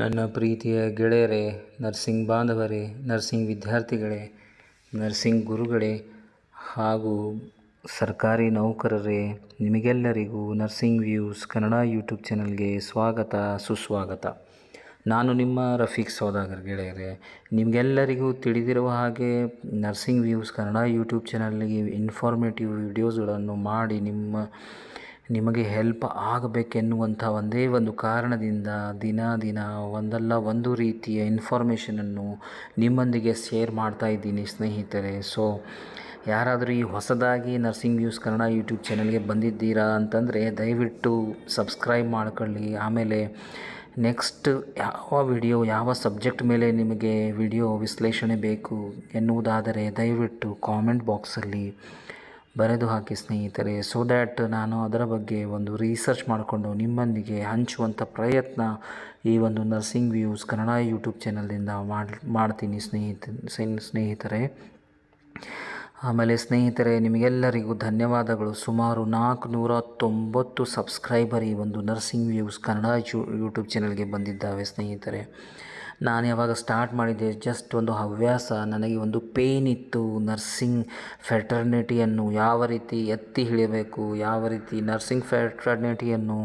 ನನ್ನ ಪ್ರೀತಿಯ ಗೆಳೆಯರೇ, ನರ್ಸಿಂಗ್ ಬಾಂಧವರೇ, ನರ್ಸಿಂಗ್ ವಿದ್ಯಾರ್ಥಿಗಳೇ, ನರ್ಸಿಂಗ್ ಗುರುಗಳೇ ಹಾಗೂ ಸರ್ಕಾರಿ ನೌಕರರೇ, ನಿಮಗೆಲ್ಲರಿಗೂ ನರ್ಸಿಂಗ್ ವ್ಯೂಸ್ ಕನ್ನಡ ಯೂಟ್ಯೂಬ್ ಚಾನಲ್ಗೆ ಸ್ವಾಗತ ಸುಸ್ವಾಗತ. ನಾನು ನಿಮ್ಮ ರಫೀಕ್ ಸೌದಾಗರ್. ಗೆಳೆಯರೇ, ನಿಮಗೆಲ್ಲರಿಗೂ ತಿಳಿದಿರುವ ಹಾಗೆ ನರ್ಸಿಂಗ್ ವ್ಯೂಸ್ ಕನ್ನಡ ಯೂಟ್ಯೂಬ್ ಚಾನಲ್ಗೆ ಇನ್ಫಾರ್ಮೇಟಿವ್ ವಿಡಿಯೋಸ್ಗಳನ್ನು ಮಾಡಿ ನಿಮಗೆ ಹೆಲ್ಪ್ ಆಗಬೇಕೆನ್ನುವಂಥ ಒಂದೇ ಒಂದು ಕಾರಣದಿಂದ ದಿನ ಒಂದಲ್ಲ ಒಂದು ರೀತಿಯ ಇನ್ಫಾರ್ಮೇಷನನ್ನು ನಿಮ್ಮೊಂದಿಗೆ ಶೇರ್ ಮಾಡ್ತಾ ಇದ್ದೀನಿ ಸ್ನೇಹಿತರೆ. ಸೊ ಯಾರಾದರೂ ಈ ಹೊಸದಾಗಿ ನರ್ಸಿಂಗ್ ವ್ಯೂಸ್ ಕನ್ನಡ ಯೂಟ್ಯೂಬ್ ಚಾನಲ್ಗೆ ಬಂದಿದ್ದೀರಾ ಅಂತಂದರೆ ದಯವಿಟ್ಟು ಸಬ್ಸ್ಕ್ರೈಬ್ ಮಾಡ್ಕೊಳ್ಳಿ. ಆಮೇಲೆ ನೆಕ್ಸ್ಟ್ ಯಾವ ಸಬ್ಜೆಕ್ಟ್ ಮೇಲೆ ನಿಮಗೆ ವಿಡಿಯೋ ವಿಶ್ಲೇಷಣೆ ಬೇಕು ಎನ್ನುವುದಾದರೆ ದಯವಿಟ್ಟು ಕಾಮೆಂಟ್ ಬಾಕ್ಸಲ್ಲಿ ಬರೆದು ಹಾಕಿ ಸ್ನೇಹಿತರೆ. ಸೊ ದ್ಯಾಟ್ ನಾನು ಅದರ ಬಗ್ಗೆ ಒಂದು ರಿಸರ್ಚ್ ಮಾಡಿಕೊಂಡು ನಿಮ್ಮೊಂದಿಗೆ ಹಂಚುವಂಥ ಪ್ರಯತ್ನ ಈ ಒಂದು ನರ್ಸಿಂಗ್ ವ್ಯೂಸ್ ಕನ್ನಡ ಯೂಟ್ಯೂಬ್ ಚಾನಲ್ನಿಂದ ಮಾಡ್ತೀನಿ ಸ್ನೇಹಿತರೆ. ಆಮೇಲೆ ಸ್ನೇಹಿತರೆ, ನಿಮಗೆಲ್ಲರಿಗೂ ಧನ್ಯವಾದಗಳು. ಸುಮಾರು 490 ಸಬ್ಸ್ಕ್ರೈಬರ್ ಈ ಒಂದು ನರ್ಸಿಂಗ್ ವ್ಯೂಸ್ ಕನ್ನಡ ಯೂಟ್ಯೂಬ್ ಚಾನಲ್ಗೆ ಬಂದಿದ್ದಾವೆ ಸ್ನೇಹಿತರೆ. ನಾನು ಯಾವಾಗ ಸ್ಟಾರ್ಟ್ ಮಾಡಿದ್ದೆ ಜಸ್ಟ್ ಒಂದು ಹವ್ಯಾಸ, ನನಗೆ ಒಂದು ಪೇನ್ ಇತ್ತು. ನರ್ಸಿಂಗ್ ಫೆಟರ್ನಿಟಿಯನ್ನು ಯಾವ ರೀತಿ ಎತ್ತಿ ಹಿಡಿಯಬೇಕು, ಯಾವ ರೀತಿ ನರ್ಸಿಂಗ್ ಫೆಟರ್ನಿಟಿಯನ್ನು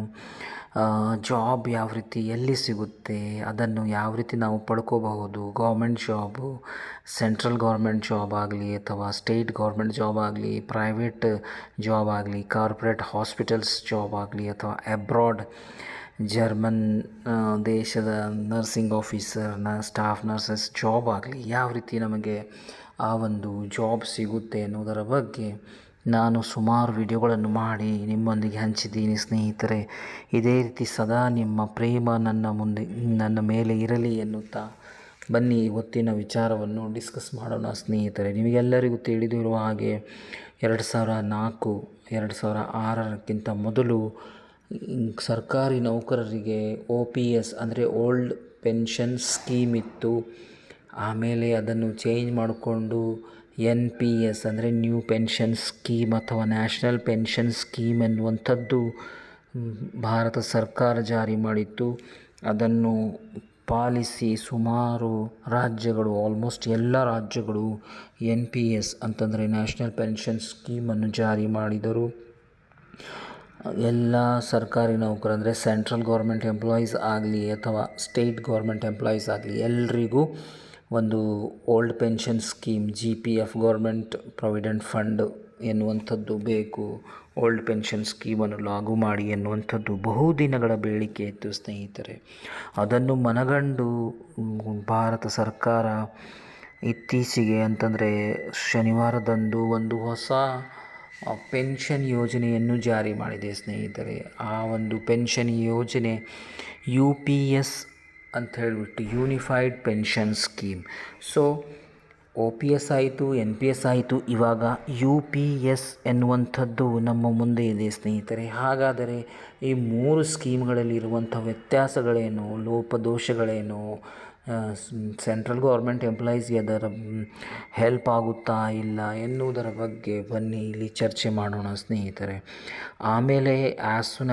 ಜಾಬ್ ಯಾವ ರೀತಿ ಎಲ್ಲಿ ಸಿಗುತ್ತೆ, ಅದನ್ನು ಯಾವ ರೀತಿ ನಾವು ಪಡ್ಕೋಬಹುದು, government job, central government job ಆಗಲಿ ಅಥವಾ ಸ್ಟೇಟ್ ಗೌರ್ಮೆಂಟ್ ಜಾಬ್ ಆಗಲಿ, ಪ್ರೈವೇಟ್ ಜಾಬ್ ಆಗಲಿ, ಕಾರ್ಪೊರೇಟ್ ಹಾಸ್ಪಿಟಲ್ಸ್ ಜಾಬ್ ಆಗಲಿ ಅಥವಾ ಅಬ್ರಾಡ್ ಜರ್ಮನ್ ದೇಶದ ನರ್ಸಿಂಗ್ ಆಫೀಸರ್ನ ಸ್ಟಾಫ್ ನರ್ಸಸ್ ಜಾಬ್ ಆಗಲಿ, ಯಾವ ರೀತಿ ನಮಗೆ ಆ ಒಂದು ಜಾಬ್ ಸಿಗುತ್ತೆ ಎನ್ನುವುದರ ಬಗ್ಗೆ ನಾನು ಸುಮಾರು ವಿಡಿಯೋಗಳನ್ನು ಮಾಡಿ ನಿಮ್ಮೊಂದಿಗೆ ಹಂಚಿದ್ದೀನಿ ಸ್ನೇಹಿತರೆ. ಇದೇ ರೀತಿ ಸದಾ ನಿಮ್ಮ ಪ್ರೇಮ ನನ್ನ ಮೇಲೆ ಇರಲಿ ಎನ್ನುತ್ತಾ ಬನ್ನಿ ಇವತ್ತಿನ ವಿಚಾರವನ್ನು ಡಿಸ್ಕಸ್ ಮಾಡೋಣ ಸ್ನೇಹಿತರೆ. ನಿಮಗೆಲ್ಲರಿಗೂ ತಿಳಿದಿರುವ ಹಾಗೆ 2006ಕ್ಕಿಂತ ಮೊದಲು ಸರ್ಕಾರಿ ನೌಕರರಿಗೆ OPS ಅಂದರೆ ಓಲ್ಡ್ ಪೆನ್ಷನ್ ಸ್ಕೀಮ್ ಇತ್ತು. ಆಮೇಲೆ ಅದನ್ನು ಚೇಂಜ್ ಮಾಡಿಕೊಂಡು NPS ಅಂದರೆ ನ್ಯೂ ಪೆನ್ಷನ್ ಸ್ಕೀಮ್ ಅಥವಾ ನ್ಯಾಷನಲ್ ಪೆನ್ಷನ್ ಸ್ಕೀಮ್ ಎನ್ನುವಂಥದ್ದು ಭಾರತ ಸರ್ಕಾರ ಜಾರಿ ಮಾಡಿತ್ತು. ಅದನ್ನು ಪಾಲಿಸಿ ಸುಮಾರು ರಾಜ್ಯಗಳು, ಆಲ್ಮೋಸ್ಟ್ ಎಲ್ಲ ರಾಜ್ಯಗಳು NPS ಅಂತಂದರೆ ನ್ಯಾಷನಲ್ ಪೆನ್ಷನ್ ಸ್ಕೀಮನ್ನು ಜಾರಿ ಮಾಡಿದರು. ಎಲ್ಲ ಸರ್ಕಾರಿ ನೌಕರ ಅಂದರೆ ಸೆಂಟ್ರಲ್ ಗೌರ್ಮೆಂಟ್ ಎಂಪ್ಲಾಯೀಸ್ ಆಗಲಿ ಅಥವಾ ಸ್ಟೇಟ್ ಗೌರ್ಮೆಂಟ್ ಎಂಪ್ಲಾಯೀಸ್ ಆಗಲಿ ಎಲ್ರಿಗೂ ಒಂದು old pension scheme GPF government provident fund ಎನ್ನುವಂಥದ್ದು ಬೇಕು, ಓಲ್ಡ್ ಪೆನ್ಷನ್ ಸ್ಕೀಮನ್ನು ಲಾಗು ಮಾಡಿ ಎನ್ನುವಂಥದ್ದು ಬಹುದಿನಗಳ ಬೇಡಿಕೆ ಇತ್ತು ಸ್ನೇಹಿತರೆ. ಅದನ್ನು ಮನಗಂಡು ಭಾರತ ಸರ್ಕಾರ ಇತ್ತೀಚೆಗೆ ಅಂತಂದರೆ ಶನಿವಾರದಂದು ಒಂದು ಹೊಸ ಪೆನ್ಷನ್ ಯೋಜನೆಯನ್ನು ಜಾರಿ ಮಾಡಿದೆ ಸ್ನೇಹಿತರೆ. ಆ ಒಂದು ಪೆನ್ಷನ್ ಯೋಜನೆ UPS ಅಂತ ಹೇಳಿಬಿಟ್ಟು unified pension scheme. So OPS ಆಯಿತು, NPS ಆಯಿತು, ಇವಾಗ UPS ಎನ್ನುವಂಥದ್ದು ನಮ್ಮ ಮುಂದೆ ಇದೆ ಸ್ನೇಹಿತರೆ. ಹಾಗಾದರೆ ಈ 3 ಸ್ಕೀಮ್ಗಳಲ್ಲಿರುವಂಥ ವ್ಯತ್ಯಾಸಗಳೇನು, ಲೋಪದೋಷಗಳೇನು, ಸೆಂಟ್ರಲ್ ಗೌರ್ಮೆಂಟ್ ಎಂಪ್ಲಾಯೀಸ್ಗೆ ಅದರ ಹೆಲ್ಪ್ ಆಗುತ್ತಾ ಇಲ್ಲ ಎನ್ನುವುದರ ಬಗ್ಗೆ ಬನ್ನಿ ಇಲ್ಲಿ ಚರ್ಚೆ ಮಾಡೋಣ ಸ್ನೇಹಿತರೆ. ಆಮೇಲೆ ಆ್ಯಸ್ ಸೂನ್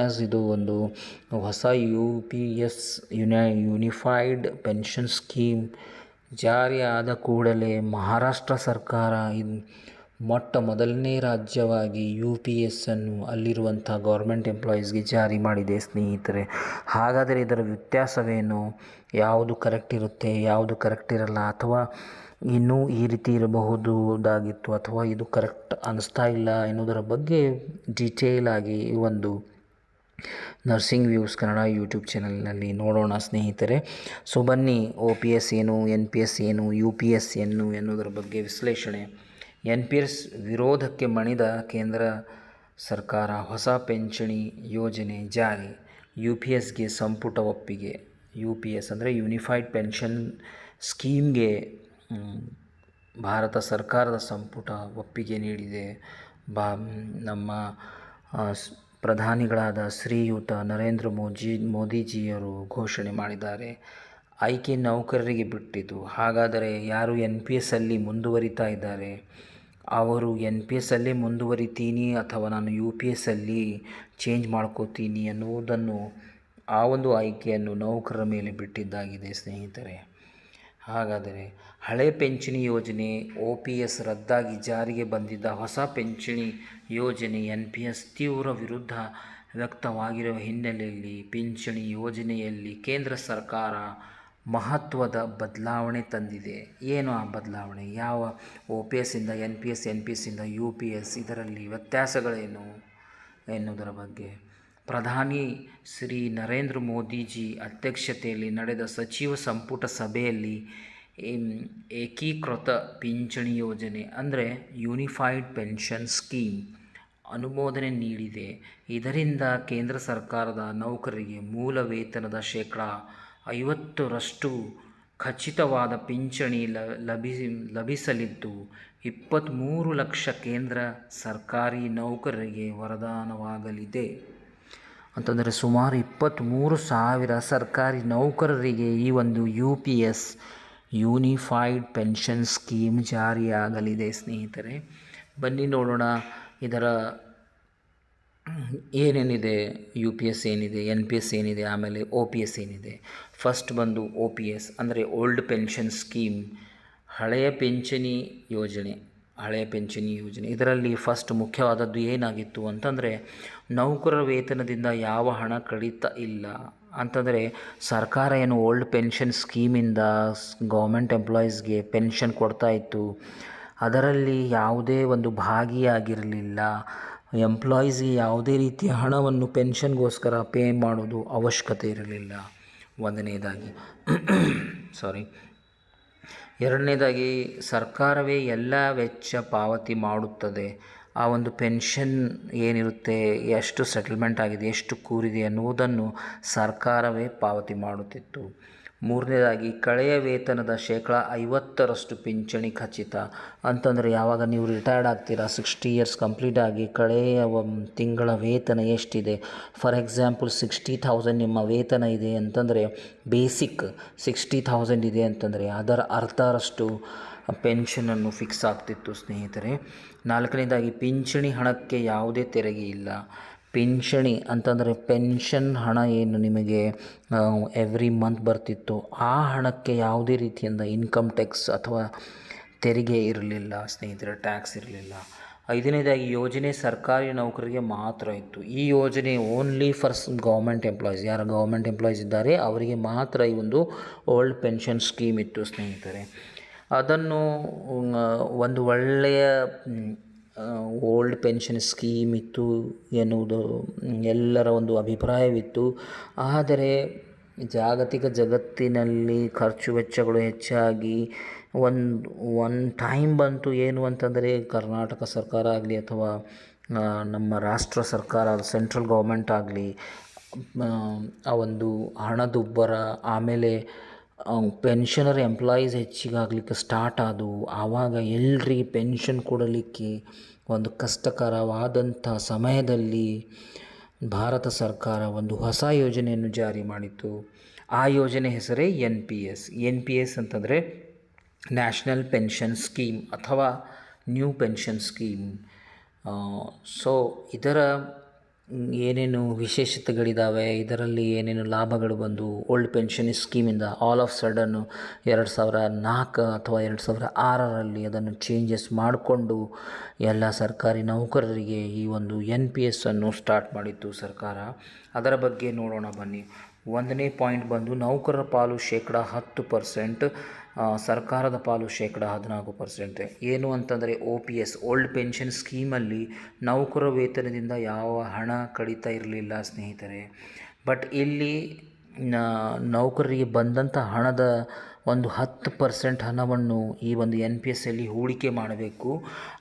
ಆ್ಯಸ್ ಇದು ಒಂದು ಹೊಸ UPS ಯೂನಿಫೈಡ್ ಪೆನ್ಷನ್ ಸ್ಕೀಮ್ ಜಾರಿ ಆದ ಕೂಡಲೇ ಮಹಾರಾಷ್ಟ್ರ ಸರ್ಕಾರ ಮೊಟ್ಟ ಮೊದಲನೇ ರಾಜ್ಯವಾಗಿ UPS ಅನ್ನು ಅಲ್ಲಿರುವಂಥ ಗೌರ್ಮೆಂಟ್ ಎಂಪ್ಲಾಯೀಸ್ಗೆ ಜಾರಿ ಮಾಡಿದೆ ಸ್ನೇಹಿತರೆ. ಹಾಗಾದರೆ ಇದರ ವ್ಯತ್ಯಾಸವೇನು, ಯಾವುದು ಕರೆಕ್ಟ್ ಇರುತ್ತೆ, ಯಾವುದು ಕರೆಕ್ಟ್ ಇರಲ್ಲ, ಅಥವಾ ಇನ್ನೂ ಈ ರೀತಿ ಇರಬಹುದಾಗಿತ್ತು ಅಥವಾ ಇದು ಕರೆಕ್ಟ್ ಅನ್ನಿಸ್ತಾ ಇಲ್ಲ ಎನ್ನುವುದರ ಬಗ್ಗೆ ಡೀಟೇಲ್ ಆಗಿ ಈ ಒಂದು ನರ್ಸಿಂಗ್ ವ್ಯೂಸ್ ಕನ್ನಡ ಯೂಟ್ಯೂಬ್ ಚಾನಲ್ನಲ್ಲಿ ನೋಡೋಣ ಸ್ನೇಹಿತರೆ. ಸೊ ಬನ್ನಿ, OPS ಏನು, NPS ಏನು, UPS ಏನು ಎನ್ನುವುದರ ಬಗ್ಗೆ ವಿಶ್ಲೇಷಣೆ. NPS ವಿರೋಧಕ್ಕೆ ಮಣಿದ ಕೇಂದ್ರ ಸರ್ಕಾರ ಹೊಸ ಪಿಂಚಣಿ ಯೋಜನೆ ಜಾರಿ, UPSಗೆ ಸಂಪುಟ ಒಪ್ಪಿಗೆ. UPS ಅಂದರೆ ಯೂನಿಫೈಡ್ ಪೆನ್ಷನ್ ಸ್ಕೀಮ್ಗೆ ಭಾರತ ಸರ್ಕಾರದ ಸಂಪುಟ ಒಪ್ಪಿಗೆ ನೀಡಿದೆ. ನಮ್ಮ ಪ್ರಧಾನಿಗಳಾದ ಶ್ರೀಯುತ ನರೇಂದ್ರ ಮೋದಿಜಿಯವರು ಘೋಷಣೆ ಮಾಡಿದ್ದಾರೆ. ಆಯ್ಕೆ ನೌಕರರಿಗೆ ಬಿಟ್ಟಿದ್ದು. ಹಾಗಾದರೆ ಯಾರು NPS ಅಲ್ಲಿ ಮುಂದುವರಿತಾ ಇದ್ದಾರೆ ಅವರು NPS ಅಲ್ಲೇ ಮುಂದುವರಿತೀನಿ ಅಥವಾ ನಾನು UPS ಅಲ್ಲಿ ಚೇಂಜ್ ಮಾಡ್ಕೋತೀನಿ ಅನ್ನುವುದನ್ನು ಆ ಒಂದು ಆಯ್ಕೆಯನ್ನು ನೌಕರರ ಮೇಲೆ ಬಿಟ್ಟಿದ್ದಾಗಿದೆ ಸ್ನೇಹಿತರೆ. ಹಾಗಾದರೆ ಹಳೆ ಪಿಂಚಣಿ ಯೋಜನೆ OPS ರದ್ದಾಗಿ ಜಾರಿಗೆ ಬಂದಿದ್ದ ಹೊಸ ಪಿಂಚಣಿ ಯೋಜನೆ NPS ತೀವ್ರ ವಿರೋಧ ವ್ಯಕ್ತವಾಗಿರುವ ಹಿನ್ನೆಲೆಯಲ್ಲಿ ಪಿಂಚಣಿ ಯೋಜನೆಯಲ್ಲಿ ಕೇಂದ್ರ ಸರ್ಕಾರ ಮಹತ್ವದ ಬದಲಾವಣೆ ತಂದಿದೆ. ಏನು ಆ ಬದಲಾವಣೆ? ಯಾವ OPSಯಿಂದ NPS, NPSಯಿಂದ UPS, ಇದರಲ್ಲಿ ವ್ಯತ್ಯಾಸಗಳೇನು ಎನ್ನುವುದರ ಬಗ್ಗೆ ಪ್ರಧಾನಿ ಶ್ರೀ ನರೇಂದ್ರ ಮೋದಿಜಿ ಅಧ್ಯಕ್ಷತೆಯಲ್ಲಿ ನಡೆದ ಸಚಿವ ಸಂಪುಟ ಸಭೆಯಲ್ಲಿ ಏಕೀಕೃತ ಪಿಂಚಣಿ ಯೋಜನೆ ಅಂದರೆ ಯೂನಿಫೈಡ್ ಪೆನ್ಷನ್ ಸ್ಕೀಮ್ ಅನುಮೋದನೆ ನೀಡಿದೆ. ಇದರಿಂದ ಕೇಂದ್ರ ಸರ್ಕಾರದ ನೌಕರರಿಗೆ ಮೂಲ ವೇತನದ ಶೇಕಡಾ 50ರಷ್ಟು ಖಚಿತವಾದ ಪಿಂಚಣಿ ಲಭಿಸಲಿದ್ದು 23 ಲಕ್ಷ ಕೇಂದ್ರ ಸರ್ಕಾರಿ ನೌಕರರಿಗೆ ವರದಾನವಾಗಲಿದೆ. ಅಂತಂದರೆ ಸುಮಾರು 23,000 ಸರ್ಕಾರಿ ನೌಕರರಿಗೆ ಈ ಒಂದು UPS ಯೂನಿಫೈಡ್ ಪೆನ್ಷನ್ ಸ್ಕೀಮ್ ಜಾರಿಯಾಗಲಿದೆ ಸ್ನೇಹಿತರೆ. ಬನ್ನಿ ನೋಡೋಣ ಇದರ ಏನೇನಿದೆ, UPS ಏನಿದೆ, NPS ಏನಿದೆ, ಆಮೇಲೆ OPS ಏನಿದೆ. ಫಸ್ಟ್ ಬಂದು OPS ಅಂದರೆ ಓಲ್ಡ್ ಪೆನ್ಷನ್ ಸ್ಕೀಮ್, ಹಳೆಯ ಪಿಂಚಣಿ ಯೋಜನೆ. ಇದರಲ್ಲಿ ಫಸ್ಟ್ ಮುಖ್ಯವಾದದ್ದು ಏನಾಗಿತ್ತು ಅಂತಂದರೆ ನೌಕರರ ವೇತನದಿಂದ ಯಾವ ಹಣ ಕಡಿತ ಇಲ್ಲ. ಅಂತಂದರೆ ಸರ್ಕಾರ ಏನು ಓಲ್ಡ್ ಪೆನ್ಷನ್ ಸ್ಕೀಮಿಂದ ಗೌರ್ಮೆಂಟ್ ಎಂಪ್ಲಾಯೀಸ್ಗೆ ಪೆನ್ಷನ್ ಕೊಡ್ತಾ ಇತ್ತು, ಅದರಲ್ಲಿ ಯಾವುದೇ ಒಂದು ಭಾಗಿಯಾಗಿರಲಿಲ್ಲ. ಎಂಪ್ಲಾಯೀಸ್ಗೆ ಯಾವುದೇ ರೀತಿಯ ಹಣವನ್ನು ಪೆನ್ಷನ್ಗೋಸ್ಕರ ಪೇ ಮಾಡೋದು ಅವಶ್ಯಕತೆ ಇರಲಿಲ್ಲ, ಒಂದನೇದಾಗಿ. ಎರಡನೇದಾಗಿ ಸರ್ಕಾರವೇ ಎಲ್ಲ ವೆಚ್ಚ ಪಾವತಿ ಮಾಡುತ್ತದೆ. ಆ ಒಂದು ಪೆನ್ಷನ್ ಏನಿರುತ್ತೆ, ಎಷ್ಟು ಸೆಟಲ್ಮೆಂಟ್ ಆಗಿದೆ, ಎಷ್ಟು ಕೂರಿದೆ ಅನ್ನುವುದನ್ನು ಸರ್ಕಾರವೇ ಪಾವತಿ ಮಾಡುತ್ತಿತ್ತು. ಮೂರನೇದಾಗಿ ಕಳೆಯ ವೇತನದ ಶೇಕಡಾ 50ರಷ್ಟು ಪಿಂಚಣಿ ಖಚಿತ. ಅಂತಂದರೆ ಯಾವಾಗ ನೀವು ರಿಟೈರ್ಡ್ ಆಗ್ತೀರಾ, 60 ಇಯರ್ಸ್ ಕಂಪ್ಲೀಟ್ ಆಗಿ ಕಳೆಯ ತಿಂಗಳ ವೇತನ ಎಷ್ಟಿದೆ, ಫಾರ್ ಎಕ್ಸಾಂಪಲ್ 60,000 ನಿಮ್ಮ ವೇತನ ಇದೆ ಅಂತಂದರೆ, ಬೇಸಿಕ್ 60,000 ಇದೆ ಅಂತಂದರೆ ಅದರ ಅರ್ಧರಷ್ಟು ಪೆನ್ಷನನ್ನು ಫಿಕ್ಸ್ ಆಗ್ತಿತ್ತು ಸ್ನೇಹಿತರೆ. ನಾಲ್ಕನೇದಾಗಿ ಪಿಂಚಣಿ ಹಣಕ್ಕೆ ಯಾವುದೇ ತೆರಿಗೆ ಇಲ್ಲ. ಪಿಂಚಣಿ ಅಂತಂದರೆ ಪೆನ್ಷನ್ ಹಣ ಏನು ನಿಮಗೆ ಎವ್ರಿ ಮಂತ್ ಬರ್ತಿತ್ತು, ಆ ಹಣಕ್ಕೆ ಯಾವುದೇ ರೀತಿಯಿಂದ ಇನ್ಕಮ್ ಟ್ಯಾಕ್ಸ್ ಅಥವಾ ತೆರಿಗೆ ಇರಲಿಲ್ಲ ಸ್ನೇಹಿತರೆ, ಟ್ಯಾಕ್ಸ್ ಇರಲಿಲ್ಲ. ಐದನೇದಾಗಿ ಯೋಜನೆ ಸರ್ಕಾರಿ ನೌಕರರಿಗೆ ಮಾತ್ರ ಇತ್ತು. ಈ ಯೋಜನೆ ಓನ್ಲಿ ಫಾರ್ ಗೌರ್ಮೆಂಟ್ ಎಂಪ್ಲಾಯೀಸ್, ಯಾರು ಗೌರ್ಮೆಂಟ್ ಎಂಪ್ಲಾಯೀಸ್ ಇದ್ದಾರೆ ಅವರಿಗೆ ಮಾತ್ರ ಈ ಒಂದು ಓಲ್ಡ್ ಪೆನ್ಷನ್ ಸ್ಕೀಮ್ ಇತ್ತು ಸ್ನೇಹಿತರೆ. ಅದನ್ನು ಒಂದು ಒಳ್ಳೆಯ ಓಲ್ಡ್ ಪೆನ್ಷನ್ ಸ್ಕೀಮ್ ಇತ್ತು ಎನ್ನುವುದು ಎಲ್ಲರ ಒಂದು ಅಭಿಪ್ರಾಯವಿತ್ತು. ಆದರೆ ಜಾಗತಿಕ ಜಗತ್ತಿನಲ್ಲಿ ಖರ್ಚು ವೆಚ್ಚಗಳು ಹೆಚ್ಚಾಗಿ ಒಂದು ಟೈಮ್ ಬಂತು ಏನು ಅಂತಂದರೆ ಕರ್ನಾಟಕ ಸರ್ಕಾರ ಆಗಲಿ ಅಥವಾ ನಮ್ಮ ರಾಷ್ಟ್ರ ಸರ್ಕಾರ ಸೆಂಟ್ರಲ್ ಗೌರ್ಮೆಂಟ್ ಆಗಲಿ ಆ ಒಂದು ಹಣದುಬ್ಬರ, ಆಮೇಲೆ ಪೆನ್ಷನರ್ ಎಂಪ್ಲಾಯೀಸ್ ಹೆಚ್ಚಿಗಾಗಲಿಕ್ಕೆ ಸ್ಟಾರ್ಟ್ ಆದವು. ಆವಾಗ ಎಲ್ರಿಗೆ ಪೆನ್ಷನ್ ಕೊಡಲಿಕ್ಕೆ ಒಂದು ಕಷ್ಟಕರವಾದಂಥ ಸಮಯದಲ್ಲಿ ಭಾರತ ಸರ್ಕಾರ ಒಂದು ಹೊಸ ಯೋಜನೆಯನ್ನು ಜಾರಿ ಮಾಡಿತು. ಆ ಯೋಜನೆ ಹೆಸರೇ NPS ಅಂತಂದರೆ ನ್ಯಾಷನಲ್ ಪೆನ್ಷನ್ ಸ್ಕೀಮ್ ಅಥವಾ ನ್ಯೂ ಪೆನ್ಷನ್ ಸ್ಕೀಮ್. ಸೊ ಇದರ ಏನೇನು ವಿಶೇಷತೆಗಳಿದ್ದಾವೆ, ಇದರಲ್ಲಿ ಏನೇನು ಲಾಭಗಳು ಬಂದು ಓಲ್ಡ್ ಪೆನ್ಷನ್ ಸ್ಕೀಮಿಂದ ಆಲ್ ಆಫ್ ಸಡನ್ನು 2004 ಅಥವಾ 2006ರಲ್ಲಿ ಅದನ್ನು ಚೇಂಜಸ್ ಮಾಡಿಕೊಂಡು ಎಲ್ಲ ಸರ್ಕಾರಿ ನೌಕರರಿಗೆ ಈ ಒಂದು NPS ಅನ್ನು ಸ್ಟಾರ್ಟ್ ಮಾಡಿತ್ತು ಸರ್ಕಾರ. ಅದರ ಬಗ್ಗೆ ನೋಡೋಣ ಬನ್ನಿ. ಒಂದನೇ ಪಾಯಿಂಟ್ ಬಂದು ನೌಕರರ ಪಾಲು ಶೇಕಡಾ 10%, ಸರ್ಕಾರದ ಪಾಲು ಶೇಕಡಾ 14%. ಏನು ಅಂತಂದರೆ OPS ಓಲ್ಡ್ ಪೆನ್ಷನ್ ಸ್ಕೀಮಲ್ಲಿ ನೌಕರ ವೇತನದಿಂದ ಯಾವ ಹಣ ಕಡಿತ ಇರಲಿಲ್ಲ ಸ್ನೇಹಿತರೆ. ಬಟ್ ಇಲ್ಲಿ ನೌಕರರಿಗೆ ಬಂದಂಥ ಹಣದ ಒಂದು 10% ಹಣವನ್ನು ಈ ಒಂದು NPSಲ್ಲಿ ಹೂಡಿಕೆ ಮಾಡಬೇಕು.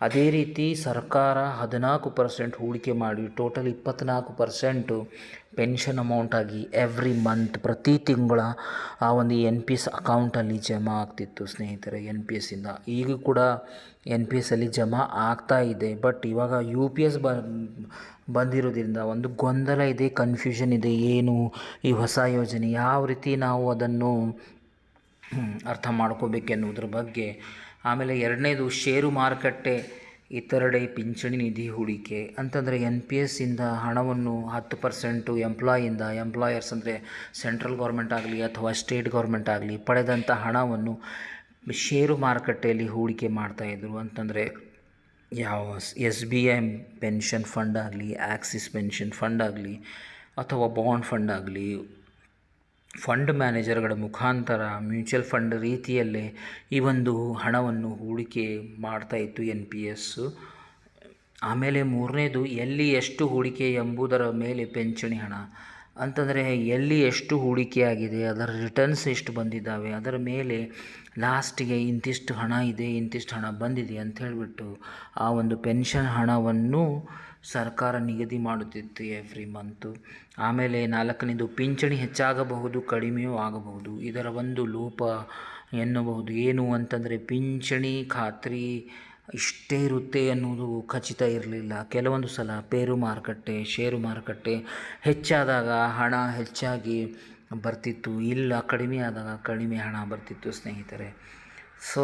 ಅದೇ ರೀತಿ ಸರ್ಕಾರ 14% ಹೂಡಿಕೆ ಮಾಡಿ ಟೋಟಲ್ 24% ಪೆನ್ಷನ್ ಅಮೌಂಟಾಗಿ ಎವ್ರಿ ಮಂತ್ ಪ್ರತಿ ತಿಂಗಳ ಆ ಒಂದು NPS ಅಕೌಂಟಲ್ಲಿ ಜಮಾ ಆಗ್ತಿತ್ತು ಸ್ನೇಹಿತರೆ. NPSಯಿಂದ ಈಗ ಕೂಡ NPSಲ್ಲಿ ಜಮಾ ಆಗ್ತಾ ಇದೆ. ಬಟ್ ಇವಾಗ UPS ಬಂದಿರೋದ್ರಿಂದ ಒಂದು ಗೊಂದಲ ಇದೆ, ಕನ್ಫ್ಯೂಷನ್ ಇದೆ. ಏನು ಈ ಹೊಸ ಯೋಜನೆ, ಯಾವ ರೀತಿ ನಾವು ಅದನ್ನು ಅರ್ಥ ಮಾಡ್ಕೋಬೇಕೆನ್ನುವುದ್ರ ಬಗ್ಗೆ. ಆಮೇಲೆ ಎರಡನೇದು ಷೇರು ಮಾರುಕಟ್ಟೆ ಇತರೆಡೆ ಪಿಂಚಣಿ ನಿಧಿ ಹೂಡಿಕೆ ಅಂತಂದರೆ NPS ಇಂದ ಹಣವನ್ನು 10% ಎಂಪ್ಲಾಯರ್ಸ್ ಅಂದರೆ ಸೆಂಟ್ರಲ್ ಗೌರ್ಮೆಂಟ್ ಆಗಲಿ ಅಥವಾ ಸ್ಟೇಟ್ ಗೌರ್ಮೆಂಟ್ ಆಗಲಿ ಪಡೆದಂಥ ಹಣವನ್ನು ಷೇರು ಮಾರುಕಟ್ಟೆಯಲ್ಲಿ ಹೂಡಿಕೆ ಮಾಡ್ತಾಯಿದ್ರು. ಅಂತಂದರೆ ಯಾವ SBI ಪೆನ್ಷನ್ ಫಂಡ್ ಆಗಲಿ, ಆಕ್ಸಿಸ್ ಪೆನ್ಷನ್ ಫಂಡ್ ಆಗಲಿ ಅಥವಾ ಬಾಂಡ್ ಫಂಡ್ ಆಗಲಿ, ಫಂಡ್ ಮ್ಯಾನೇಜರ್ಗಳ ಮುಖಾಂತರ ಮ್ಯೂಚುವಲ್ ಫಂಡ್ ರೀತಿಯಲ್ಲೇ ಈ ಒಂದು ಹಣವನ್ನು ಹೂಡಿಕೆ ಮಾಡ್ತಾಯಿತ್ತು NPS. ಆಮೇಲೆ ಮೂರನೇದು ಎಲ್ಲಿ ಎಷ್ಟು ಹೂಡಿಕೆ ಎಂಬುದರ ಮೇಲೆ ಪಿಂಚಣಿ ಹಣ ಅಂತಂದರೆ ಎಲ್ಲಿ ಎಷ್ಟು ಹೂಡಿಕೆ ಆಗಿದೆ, ಅದರ ರಿಟರ್ನ್ಸ್ ಎಷ್ಟು ಬಂದಿದ್ದಾವೆ, ಅದರ ಮೇಲೆ ಲಾಸ್ಟಿಗೆ ಇಂತಿಷ್ಟು ಹಣ ಇದೆ, ಇಂತಿಷ್ಟು ಹಣ ಬಂದಿದೆ ಅಂತ ಹೇಳಿಬಿಟ್ಟು ಆ ಒಂದು ಪೆನ್ಷನ್ ಹಣವನ್ನು ಸರ್ಕಾರ ನಿಗದಿ ಮಾಡುತ್ತಿತ್ತು ಎವ್ರಿ ಮಂತು. ಆಮೇಲೆ 4ನೇದು ಪಿಂಚಣಿ ಹೆಚ್ಚಾಗಬಹುದು, ಕಡಿಮೆಯೂ ಆಗಬಹುದು. ಇದರ ಒಂದು ಲೋಪ ಎನ್ನಬಹುದು. ಏನು ಅಂತಂದರೆ ಪಿಂಚಣಿ ಖಾತ್ರಿ ಇಷ್ಟೇ ಇರುತ್ತೆ ಅನ್ನೋದು ಖಚಿತ ಇರಲಿಲ್ಲ. ಕೆಲವೊಂದು ಸಲ ಷೇರು ಮಾರುಕಟ್ಟೆ ಹೆಚ್ಚಾದಾಗ ಹಣ ಹೆಚ್ಚಾಗಿ ಬರ್ತಿತ್ತು, ಇಲ್ಲ ಕಡಿಮೆ ಆದಾಗ ಕಡಿಮೆ ಹಣ ಬರ್ತಿತ್ತು ಸ್ನೇಹಿತರೆ. ಸೊ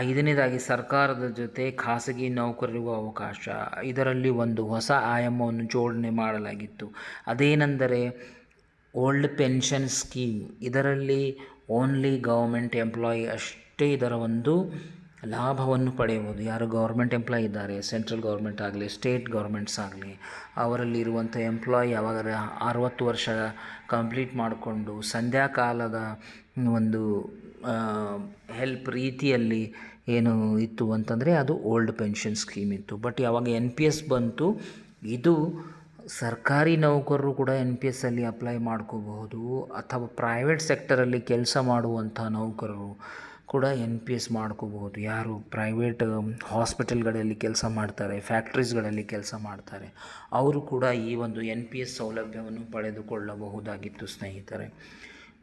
5ನೇದಾಗಿ ಸರ್ಕಾರದ ಜೊತೆ ಖಾಸಗಿ ನೌಕರರಿಗೂ ಅವಕಾಶ. ಇದರಲ್ಲಿ ಒಂದು ಹೊಸ ಆಯಾಮವನ್ನು ಜೋಡಣೆ ಮಾಡಲಾಗಿತ್ತು. ಅದೇನೆಂದರೆ ಓಲ್ಡ್ ಪೆನ್ಷನ್ ಸ್ಕೀಮ್. ಇದರಲ್ಲಿ ಓನ್ಲಿ ಗೌರ್ಮೆಂಟ್ ಎಂಪ್ಲಾಯಿ ಅಷ್ಟೇ ಇದರ ಒಂದು ಲಾಭವನ್ನು ಪಡೆಯಬಹುದು. ಯಾರು ಗೌರ್ಮೆಂಟ್ ಎಂಪ್ಲಾಯ್ ಇದ್ದಾರೆ, ಸೆಂಟ್ರಲ್ ಗೌರ್ಮೆಂಟ್ ಆಗಲಿ, ಸ್ಟೇಟ್ ಗೌರ್ಮೆಂಟ್ಸ್ ಆಗಲಿ, ಅವರಲ್ಲಿರುವಂಥ ಎಂಪ್ಲಾಯ್ ಯಾವಾಗ 60 ವರ್ಷ ಕಂಪ್ಲೀಟ್ ಮಾಡಿಕೊಂಡು ಸಂಧ್ಯಾಕಾಲದ ಒಂದು ಹೆಲ್ಪ್ ರೀತಿಯಲ್ಲಿ ಏನು ಇತ್ತು ಅಂತಂದರೆ ಅದು ಓಲ್ಡ್ ಪೆನ್ಷನ್ ಸ್ಕೀಮ್ ಇತ್ತು. ಬಟ್ ಯಾವಾಗ NPS ಬಂತು, ಇದು ಸರ್ಕಾರಿ ನೌಕರರು ಕೂಡ NPSಲ್ಲಿ ಅಪ್ಲೈ ಮಾಡ್ಕೋಬಹುದು, ಅಥವಾ ಪ್ರೈವೇಟ್ ಸೆಕ್ಟರಲ್ಲಿ ಕೆಲಸ ಮಾಡುವಂಥ ನೌಕರರು ಕೂಡ NPS ಮಾಡ್ಕೋಬಹುದು. ಯಾರು ಪ್ರೈವೇಟ್ ಹಾಸ್ಪಿಟಲ್ಗಳಲ್ಲಿ ಕೆಲಸ ಮಾಡ್ತಾರೆ, ಫ್ಯಾಕ್ಟ್ರೀಸ್ಗಳಲ್ಲಿ ಕೆಲಸ ಮಾಡ್ತಾರೆ, ಅವರು ಕೂಡ ಈ ಒಂದು NPS ಸೌಲಭ್ಯವನ್ನು ಪಡೆದುಕೊಳ್ಳಬಹುದಾಗಿತ್ತು ಸ್ನೇಹಿತರೆ.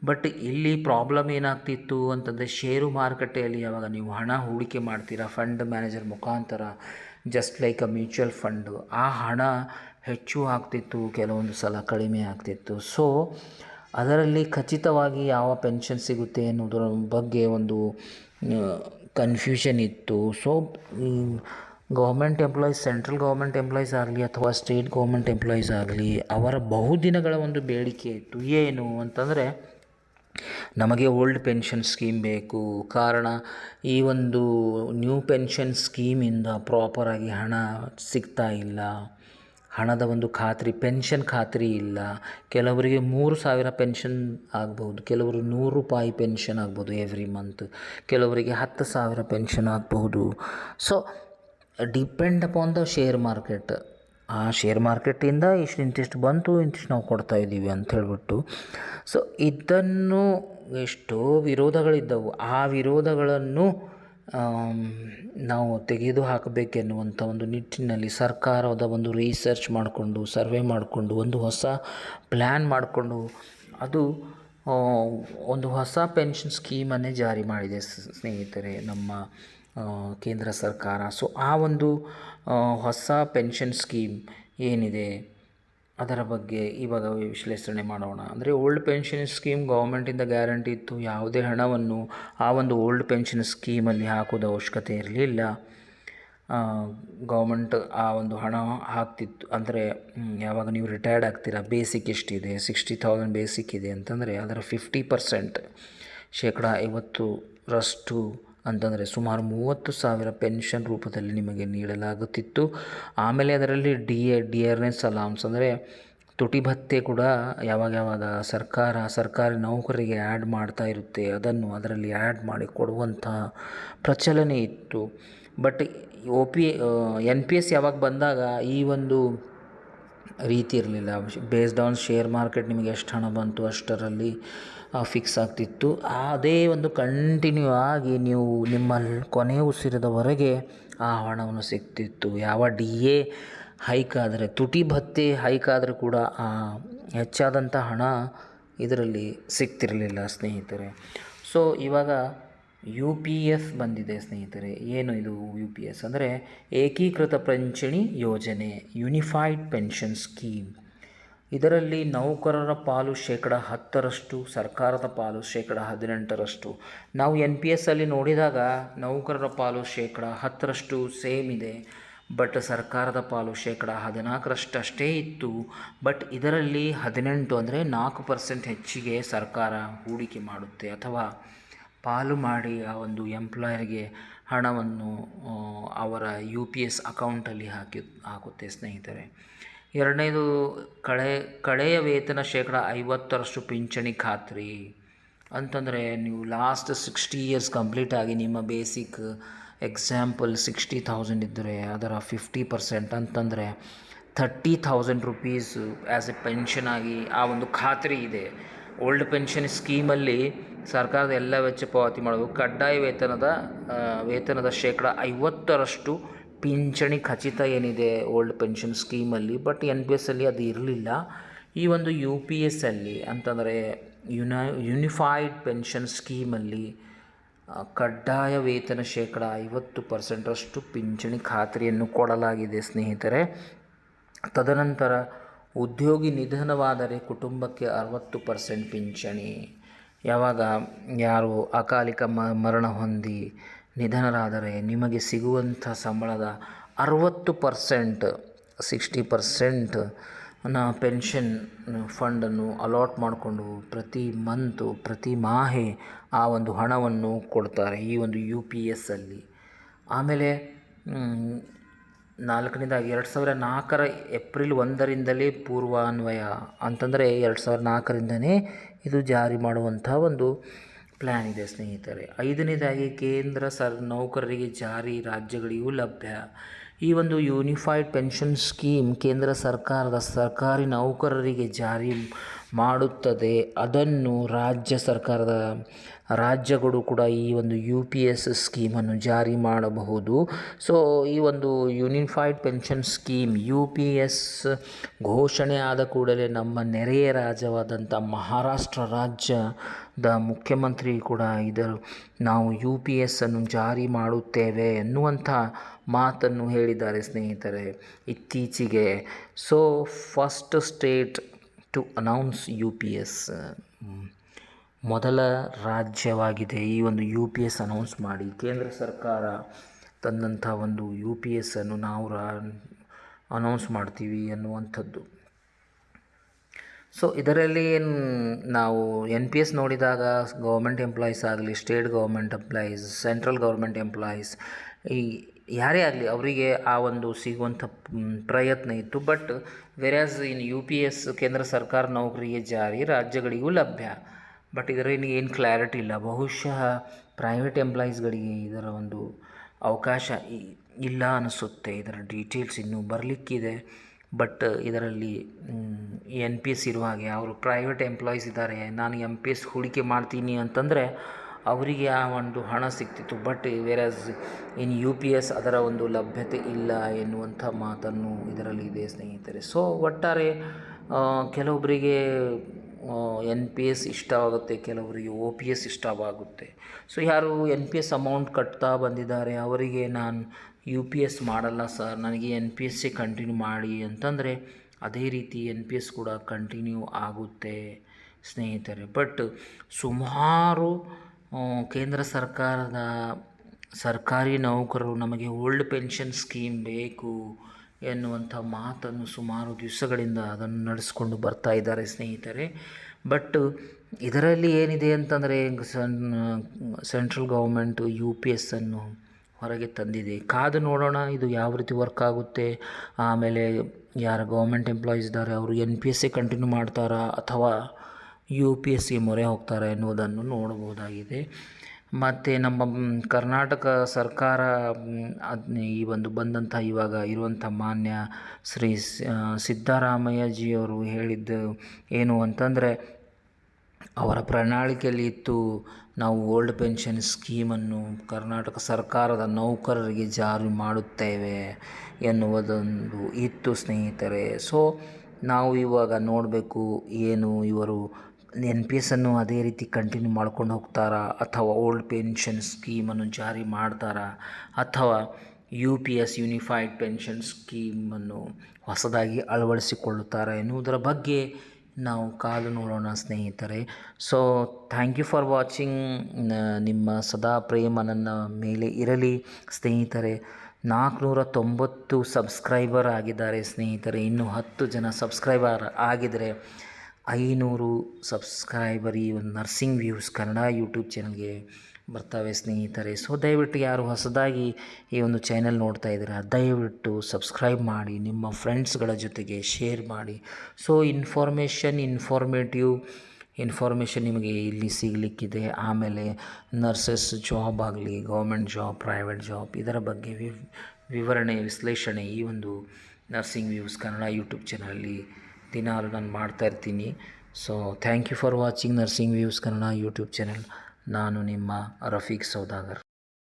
ಬಟ್ ಇಲ್ಲಿ ಪ್ರಾಬ್ಲಮ್ ಏನಾಗ್ತಿತ್ತು ಅಂತಂದರೆ ಷೇರು ಮಾರುಕಟ್ಟೆಯಲ್ಲಿ ಯಾವಾಗ ನೀವು ಹಣ ಹೂಡಿಕೆ ಮಾಡ್ತೀರಾ ಫಂಡ್ ಮ್ಯಾನೇಜರ್ ಮುಖಾಂತರ, just like a mutual fund, ಆ ಹಣ ಹೆಚ್ಚು ಆಗ್ತಿತ್ತು, ಕೆಲವೊಂದು ಸಲ ಕಡಿಮೆ ಆಗ್ತಿತ್ತು. ಸೊ ಅದರಲ್ಲಿ ಖಚಿತವಾಗಿ ಯಾವ ಪೆನ್ಷನ್ ಸಿಗುತ್ತೆ ಅನ್ನೋದರ ಬಗ್ಗೆ ಒಂದು ಕನ್ಫ್ಯೂಷನ್ ಇತ್ತು. So government employees, central government employees ಆಗಲಿ ಅಥವಾ ಸ್ಟೇಟ್ ಗೌರ್ಮೆಂಟ್ ಎಂಪ್ಲಾಯೀಸ್ ಆಗಲಿ, ಅವರ ಬಹುದಿನಗಳ ಒಂದು ಬೇಡಿಕೆ ಇತ್ತು. ಏನು ಅಂತಂದರೆ ನಮಗೆ ಓಲ್ಡ್ ಪೆನ್ಷನ್ ಸ್ಕೀಮ್ ಬೇಕು. ಕಾರಣ ಈ ಒಂದು ನ್ಯೂ ಪೆನ್ಷನ್ ಸ್ಕೀಮಿಂದ ಪ್ರಾಪರಾಗಿ ಹಣ ಸಿಗ್ತಾ ಇಲ್ಲ, ಹಣದ ಒಂದು ಪೆನ್ಷನ್ ಖಾತ್ರಿ ಇಲ್ಲ. ಕೆಲವರಿಗೆ 3,000 ಪೆನ್ಷನ್ ಆಗ್ಬೋದು, ಕೆಲವರು ₹100 ಪೆನ್ಷನ್ ಆಗ್ಬೋದು ಎವ್ರಿ ಮಂತ್, ಕೆಲವರಿಗೆ 10,000 ಪೆನ್ಷನ್ ಆಗಬಹುದು. So depend upon the share market. ಆ ಶೇರ್ ಮಾರ್ಕೆಟಿಂದ ಇಂತಿಷ್ಟು ಬಂತು, ಇಂತಿಷ್ಟು ನಾವು ಕೊಡ್ತಾಯಿದ್ದೀವಿ ಅಂತ ಹೇಳ್ಬಿಟ್ಟು. ಸೊ ಇದನ್ನು ಎಷ್ಟೋ ವಿರೋಧಗಳಿದ್ದವು. ಆ ವಿರೋಧಗಳನ್ನು ನಾವು ತೆಗೆದು ಹಾಕಬೇಕೆನ್ನುವಂಥ ಒಂದು ನಿಟ್ಟಿನಲ್ಲಿ ಸರ್ಕಾರದ ಒಂದು ರಿಸರ್ಚ್ ಮಾಡಿಕೊಂಡು, ಸರ್ವೆ ಮಾಡಿಕೊಂಡು, ಒಂದು ಹೊಸ ಪ್ಲ್ಯಾನ್ ಮಾಡಿಕೊಂಡು ಅದು ಒಂದು ಹೊಸ ಪೆನ್ಷನ್ ಸ್ಕೀಮನ್ನೇ ಜಾರಿ ಮಾಡಿದೆ ಸ್ನೇಹಿತರೆ ನಮ್ಮ ಕೇಂದ್ರ ಸರ್ಕಾರ. ಸೊ ಆ ಒಂದು ಹೊಸ ಪೆನ್ಷನ್ ಸ್ಕೀಮ್ ಏನಿದೆ ಅದರ ಬಗ್ಗೆ ಇವಾಗ ವಿಶ್ಲೇಷಣೆ ಮಾಡೋಣ. ಅಂದರೆ ಓಲ್ಡ್ ಪೆನ್ಷನ್ ಸ್ಕೀಮ್ ಗೌರ್ಮೆಂಟಿಂದ ಗ್ಯಾರಂಟಿ ಇತ್ತು, ಯಾವುದೇ ಹಣವನ್ನು ಆ ಒಂದು ಓಲ್ಡ್ ಪೆನ್ಷನ್ ಸ್ಕೀಮಲ್ಲಿ ಹಾಕೋದು ಅವಶ್ಯಕತೆ ಇರಲಿಲ್ಲ. ಗೌರ್ಮೆಂಟ್ ಆ ಒಂದು ಹಣ ಹಾಕ್ತಿತ್ತು. ಅಂದರೆ ಯಾವಾಗ ನೀವು ರಿಟೈರ್ಡ್ ಆಗ್ತೀರಾ, ಬೇಸಿಕ್ ಎಷ್ಟಿದೆ, 60,000 ಬೇಸಿಕ್ ಇದೆ ಅಂತಂದರೆ ಅದರ 50% (50%) ಅಂತಂದರೆ ಸುಮಾರು 30,000 ಪೆನ್ಷನ್ ರೂಪದಲ್ಲಿ ನಿಮಗೆ ನೀಡಲಾಗುತ್ತಿತ್ತು. ಆಮೇಲೆ ಅದರಲ್ಲಿ ಡಿಯರ್ನೆಸ್ ಅಲೌನ್ಸ್ ಅಂದರೆ ತುಟಿ ಭತ್ಯೆ ಕೂಡ ಯಾವಾಗ ಸರ್ಕಾರಿ ನೌಕರರಿಗೆ ಆ್ಯಡ್ ಮಾಡ್ತಾ ಇರುತ್ತೆ, ಅದನ್ನು ಅದರಲ್ಲಿ ಆ್ಯಡ್ ಮಾಡಿ ಕೊಡುವಂಥ ಪ್ರಚಲನೆ ಇತ್ತು. ಬಟ್ NPS ಯಾವಾಗ ಬಂದಾಗ ಈ ಒಂದು ರೀತಿ ಇರಲಿಲ್ಲ. ಬೇಸ್ಡ್ ಆನ್ ಶೇರ್ ಮಾರ್ಕೆಟ್ ನಿಮಗೆ ಎಷ್ಟು ಹಣ ಬಂತು ಅಷ್ಟರಲ್ಲಿ ಫಿಕ್ಸ್ ಆಗ್ತಿತ್ತು. ಅದೇ ಒಂದು ಕಂಟಿನ್ಯೂ ಆಗಿ ನೀವು ನಿಮ್ಮ ಕೊನೆಯ ಉಸಿರದವರೆಗೆ ಆ ಹಣವನ್ನು ಸಿಗ್ತಿತ್ತು. ಯಾವ DA ಹೈಕ್ ಆದರೆ, ತುಟಿ ಭತ್ಯೆ ಹೈಕ್ ಆದರೆ ಕೂಡ ಆ ಹೆಚ್ಚಾದಂಥ ಹಣ ಇದರಲ್ಲಿ ಸಿಗ್ತಿರಲಿಲ್ಲ ಸ್ನೇಹಿತರೆ. ಸೊ ಇವಾಗ UPS ಬಂದಿದೆ ಸ್ನೇಹಿತರೆ. ಏನು ಇದು UPS ಅಂದರೆ ಏಕೀಕೃತ ಪಿಂಚಣಿ ಯೋಜನೆ, ಯೂನಿಫೈಡ್ ಪೆನ್ಷನ್ ಸ್ಕೀಮ್. ಇದರಲ್ಲಿ ನೌಕರರ ಪಾಲು 10%, ಸರ್ಕಾರದ ಪಾಲು 18%. ನಾವು NPSಲ್ಲಿ ನೋಡಿದಾಗ ನೌಕರರ ಪಾಲು 10% ಸೇಮ್ ಇದೆ, ಬಟ್ ಸರ್ಕಾರದ ಪಾಲು 14% ಇತ್ತು. ಬಟ್ ಇದರಲ್ಲಿ 18 ಅಂದರೆ 4% ಹೆಚ್ಚಿಗೆ ಸರ್ಕಾರ ಹೂಡಿಕೆ ಮಾಡುತ್ತೆ ಅಥವಾ ಪಾಲು ಮಾಡಿ ಆ ಒಂದು ಎಂಪ್ಲಾಯರ್ಗೆ ಹಣವನ್ನು ಅವರ UPS ಅಕೌಂಟಲ್ಲಿ ಹಾಕುತ್ತೆ ಸ್ನೇಹಿತರೆ. ಎರಡನೇದು ಕಡೆಯ ವೇತನ 50% ಪಿಂಚಣಿ ಖಾತ್ರಿ ಅಂತಂದರೆ ನೀವು ಲಾಸ್ಟ್ 60 ಇಯರ್ಸ್ ಕಂಪ್ಲೀಟ್ ಆಗಿ ನಿಮ್ಮ ಬೇಸಿಕ್ ಎಕ್ಸಾಂಪಲ್ 60,000 ಇದ್ದರೆ ಅದರ 50% ಅಂತಂದರೆ 30,000 ರುಪೀಸ್ ಆ್ಯಸ್ ಎ ಪೆನ್ಷನ್ ಆಗಿ ಆ ಒಂದು ಖಾತ್ರಿ ಇದೆ. ಓಲ್ಡ್ ಪೆನ್ಷನ್ ಸ್ಕೀಮಲ್ಲಿ ಸರ್ಕಾರದ ಎಲ್ಲ ವೆಚ್ಚ ಪಾವತಿ ಮಾಡಬೇಕು. ಕಡ್ಡಾಯ ವೇತನದ 50% ಪಿಂಚಣಿ ಖಚಿತ ಏನಿದೆ ಓಲ್ಡ್ ಪೆನ್ಷನ್ ಸ್ಕೀಮಲ್ಲಿ. ಬಟ್ NPS ಅಲ್ಲಿ ಅದು ಇರಲಿಲ್ಲ. ಈ ಒಂದು UPS ಅಲ್ಲಿ ಅಂತಂದರೆ ಯೂನಿಫೈಡ್ ಪೆನ್ಷನ್ ಸ್ಕೀಮಲ್ಲಿ ಕಡ್ಡಾಯ ವೇತನ 50% ಪಿಂಚಣಿ ಖಾತ್ರಿಯನ್ನು ಕೊಡಲಾಗಿದೆ ಸ್ನೇಹಿತರೆ. ತದನಂತರ ಉದ್ಯೋಗಿ ನಿಧನವಾದರೆ ಕುಟುಂಬಕ್ಕೆ 60% ಪಿಂಚಣಿ. ಯಾರು ಅಕಾಲಿಕ ಮರಣ ಹೊಂದಿ ನಿಧನರಾದರೆ ನಿಮಗೆ ಸಿಗುವಂಥ ಸಂಬಳದ 60% 60% ಪೆನ್ಷನ್ ಫಂಡನ್ನು ಅಲಾಟ್ ಮಾಡಿಕೊಂಡು ಪ್ರತಿ ಮಾಹೆ ಆ ಒಂದು ಹಣವನ್ನು ಕೊಡ್ತಾರೆ ಈ ಒಂದು UPS ಅಲ್ಲಿ. ಆಮೇಲೆ 4ನೇದಾಗಿ 2004 ಏಪ್ರಿಲ್ 1ರಿಂದಲೇ ಪೂರ್ವಾನ್ವಯ ಅಂತಂದರೆ 2004ರಿಂದನೇ ಇದು ಜಾರಿ ಮಾಡುವಂಥ ಒಂದು ಪ್ಲ್ಯಾನ್ ಇದೆ ಸ್ನೇಹಿತರೆ. 5ನೇದಾಗಿ ಕೇಂದ್ರ ನೌಕರರಿಗೆ ಜಾರಿ, ರಾಜ್ಯಗಳಿಗೂ ಲಭ್ಯ. ಈ ಒಂದು ಯೂನಿಫೈಡ್ ಪೆನ್ಷನ್ ಸ್ಕೀಮ್ ಕೇಂದ್ರ ಸರ್ಕಾರದ ಸರ್ಕಾರಿ ನೌಕರರಿಗೆ ಜಾರಿ ಮಾಡುತ್ತದೆ. ಅದನ್ನು ರಾಜ್ಯಗಳು ಕೂಡ ಈ ಒಂದು UPS ಸ್ಕೀಮನ್ನು ಜಾರಿ ಮಾಡಬಹುದು. ಸೊ ಈ ಒಂದು ಯೂನಿಫೈಡ್ ಪೆನ್ಷನ್ ಸ್ಕೀಮ್ UPS ಘೋಷಣೆ ಆದ ಕೂಡಲೇ ನಮ್ಮ ನೆರೆಯ ರಾಜ್ಯವಾದಂಥ ಮಹಾರಾಷ್ಟ್ರ ರಾಜ್ಯದ ಮುಖ್ಯಮಂತ್ರಿ ಕೂಡ ನಾವು UPS ಅನ್ನು ಜಾರಿ ಮಾಡುತ್ತೇವೆ ಎನ್ನುವಂಥ ಮಾತನ್ನು ಹೇಳಿದ್ದಾರೆ ಸ್ನೇಹಿತರೆ ಇತ್ತೀಚೆಗೆ. So first state to announce UPS, ಮೊದಲ ರಾಜ್ಯವಾಗಿದೆ ಈ ಒಂದು UPS ಅನೌನ್ಸ್ ಮಾಡಿ. ಕೇಂದ್ರ ಸರ್ಕಾರ ತಂದಂಥ ಒಂದು UPS ಅನ್ನು ನಾವು ಅನೌನ್ಸ್ ಮಾಡ್ತೀವಿ ಅನ್ನುವಂಥದ್ದು. ಸೊ ಇದರಲ್ಲಿ ನಾವು NPS ನೋಡಿದಾಗ ಗೌರ್ಮೆಂಟ್ ಎಂಪ್ಲಾಯೀಸ್ ಆಗಲಿ, state government employees, central government employees, ಯಾರೇ ಆಗಲಿ ಅವರಿಗೆ ಆ ಒಂದು ಸಿಗುವಂಥ ಪ್ರಯತ್ನ ಇತ್ತು. ಬಟ್ ವೆರಾಸ್ ಇನ್ UPS ಕೇಂದ್ರ ಸರ್ಕಾರ ನೌಕರಿಗೆ ಜಾರಿ, ರಾಜ್ಯಗಳಿಗೂ ಲಭ್ಯ. ಬಟ್ ಇದರಲ್ಲಿ ಏನು ಕ್ಲಾರಿಟಿ ಇಲ್ಲ. ಬಹುಶಃ ಪ್ರೈವೇಟ್ ಎಂಪ್ಲಾಯೀಸ್ಗಳಿಗೆ ಇದರ ಒಂದು ಅವಕಾಶ ಇಲ್ಲ ಅನಿಸುತ್ತೆ. ಇದರ ಡೀಟೇಲ್ಸ್ ಇನ್ನೂ ಬರಲಿಕ್ಕಿದೆ. ಬಟ್ ಇದರಲ್ಲಿ NPS ಇರುವ ಹಾಗೆ ಅವರು ಪ್ರೈವೇಟ್ ಎಂಪ್ಲಾಯೀಸ್ ಇದ್ದಾರೆ, ನಾನು MPS ಹೂಡಿಕೆ ಮಾಡ್ತೀನಿ ಅಂತಂದರೆ ಅವರಿಗೆ ಆ ಒಂದು ಹಣ ಸಿಗ್ತಿತ್ತು. ಬಟ್ ವೆರಾಸ್ ಇನ್ UPS ಅದರ ಒಂದು ಲಭ್ಯತೆ ಇಲ್ಲ ಎನ್ನುವಂಥ ಮಾತನ್ನು ಇದರಲ್ಲಿ ಇದೆ ಸ್ನೇಹಿತರೆ. ಸೊ ಒಟ್ಟಾರೆ ಕೆಲವೊಬ್ಬರಿಗೆ NPS ಇಷ್ಟವಾಗುತ್ತೆ, ಕೆಲವರಿಗೆ OPS ಇಷ್ಟವಾಗುತ್ತೆ. ಸೊ ಯಾರು NPS ಅಮೌಂಟ್ ಕಟ್ತಾ ಬಂದಿದ್ದಾರೆ ಅವರಿಗೆ ನಾನು UPS ಮಾಡಲ್ಲ ಸರ್, ನನಗೆ NPS ಕಂಟಿನ್ಯೂ ಮಾಡಿ ಅಂತಂದರೆ ಅದೇ ರೀತಿ NPS ಕೂಡ ಕಂಟಿನ್ಯೂ ಆಗುತ್ತೆ ಸ್ನೇಹಿತರೆ. ಬಟ್ ಸುಮಾರು ಕೇಂದ್ರ ಸರ್ಕಾರದ ಸರ್ಕಾರಿ ನೌಕರರು ನಮಗೆ ಓಲ್ಡ್ ಪೆನ್ಷನ್ ಸ್ಕೀಮ್ ಬೇಕು ಎನ್ನುವಂಥ ಮಾತನ್ನು ಸುಮಾರು ದಿವಸಗಳಿಂದ ಅದನ್ನು ನಡೆಸ್ಕೊಂಡು ಬರ್ತಾ ಇದ್ದಾರೆ ಸ್ನೇಹಿತರೆ. ಬಟ್ ಇದರಲ್ಲಿ ಏನಿದೆ ಅಂತಂದರೆ ಸೆಂಟ್ರಲ್ ಗೌರ್ಮೆಂಟು UPS ಅನ್ನು ಹೊರಗೆ ತಂದಿದೆ. ಕಾದು ನೋಡೋಣ ಇದು ಯಾವ ರೀತಿ ವರ್ಕ್ ಆಗುತ್ತೆ. ಆಮೇಲೆ ಯಾರು ಗೌರ್ಮೆಂಟ್ ಎಂಪ್ಲಾಯೀಸ್ ಇದ್ದಾರೆ ಅವರು NPS ಕಂಟಿನ್ಯೂ ಮಾಡ್ತಾರಾ ಅಥವಾ UPSಗೆ ಮೊರೆ ಹೋಗ್ತಾರೆ ಎನ್ನುವುದನ್ನು ನೋಡಬಹುದಾಗಿದೆ. ಮತ್ತು ನಮ್ಮ ಕರ್ನಾಟಕ ಸರ್ಕಾರ ಈ ಒಂದು ಇವಾಗ ಇರುವಂಥ ಮಾನ್ಯ ಶ್ರೀ ಸಿದ್ದರಾಮಯ್ಯಜಿಯವರು ಹೇಳಿದ್ದು ಏನು ಅಂತಂದರೆ ಅವರ ಪ್ರಣಾಳಿಕೆಯಲ್ಲಿ ಇತ್ತು, ನಾವು ಓಲ್ಡ್ ಪೆನ್ಷನ್ ಸ್ಕೀಮನ್ನು ಕರ್ನಾಟಕ ಸರ್ಕಾರದ ನೌಕರರಿಗೆ ಜಾರಿ ಮಾಡುತ್ತೇವೆ ಎನ್ನುವುದೊಂದು ಇತ್ತು ಸ್ನೇಹಿತರೆ. ಸೊ ನಾವು ಇವಾಗ ನೋಡಬೇಕು ಏನು ಇವರು NPS ಅನ್ನು ಅದೇ ರೀತಿ ಕಂಟಿನ್ಯೂ ಮಾಡ್ಕೊಂಡು ಹೋಗ್ತಾರಾ ಅಥವಾ ಓಲ್ಡ್ ಪೆನ್ಷನ್ ಸ್ಕೀಮನ್ನು ಜಾರಿ ಮಾಡ್ತಾರಾ ಅಥವಾ UPS ಯೂನಿಫೈಡ್ ಪೆನ್ಷನ್ ಸ್ಕೀಮನ್ನು ಹೊಸದಾಗಿ ಅಳವಡಿಸಿಕೊಳ್ಳುತ್ತಾರೆ ಎನ್ನುವುದರ ಬಗ್ಗೆ ನಾವು ಕಾದು ನೋಡೋಣ ಸ್ನೇಹಿತರೆ. So thank you for watching. ನಿಮ್ಮ ಸದಾ ಪ್ರೇಮ ನನ್ನ ಮೇಲೆ ಇರಲಿ ಸ್ನೇಹಿತರೆ. 490 ಸಬ್ಸ್ಕ್ರೈಬರ್ ಆಗಿದ್ದಾರೆ ಸ್ನೇಹಿತರೆ. ಇನ್ನೂ 10 ಜನ ಸಬ್ಸ್ಕ್ರೈಬರ್ ಆಗಿದರೆ 500 ಸಬ್ಸ್ಕ್ರೈಬರ್ ಈ ಒಂದು ನರ್ಸಿಂಗ್ ವ್ಯೂಸ್ ಕನ್ನಡ ಯೂಟ್ಯೂಬ್ ಚಾನಲ್ಗೆ ಬರ್ತವೆ ಸ್ನೇಹಿತರೆ. ಸೊ ದಯವಿಟ್ಟು ಯಾರು ಹೊಸದಾಗಿ ಈ ಒಂದು ಚಾನೆಲ್ ನೋಡ್ತಾ ಇದ್ದೀರಾ, ದಯವಿಟ್ಟು ಸಬ್ಸ್ಕ್ರೈಬ್ ಮಾಡಿ, ನಿಮ್ಮ ಫ್ರೆಂಡ್ಸ್ಗಳ ಜೊತೆಗೆ ಶೇರ್ ಮಾಡಿ. ಸೊ ಇನ್ಫಾರ್ಮೇಷನ್ ನಿಮಗೆ ಇಲ್ಲಿ ಸಿಗಲಿಕ್ಕಿದೆ. ಆಮೇಲೆ ನರ್ಸಸ್ ಜಾಬ್ ಆಗಲಿ, ಗೌರ್ಮೆಂಟ್ ಜಾಬ್, ಪ್ರೈವೇಟ್ ಜಾಬ್, ಇದರ ಬಗ್ಗೆ ವಿವರಣೆ, ವಿಶ್ಲೇಷಣೆ ಈ ಒಂದು ನರ್ಸಿಂಗ್ ವ್ಯೂಸ್ ಕನ್ನಡ ಯೂಟ್ಯೂಬ್ ಚಾನಲಲ್ಲಿ ದಿನಾಲು ನಾನು ಮಾಡ್ತಾಯಿರ್ತೀನಿ. So thank you for watching nursing views Kannada YouTube channel. ನಾನು ನಿಮ್ಮ ರಫೀಕ್ ಸೌದಾಗರ್.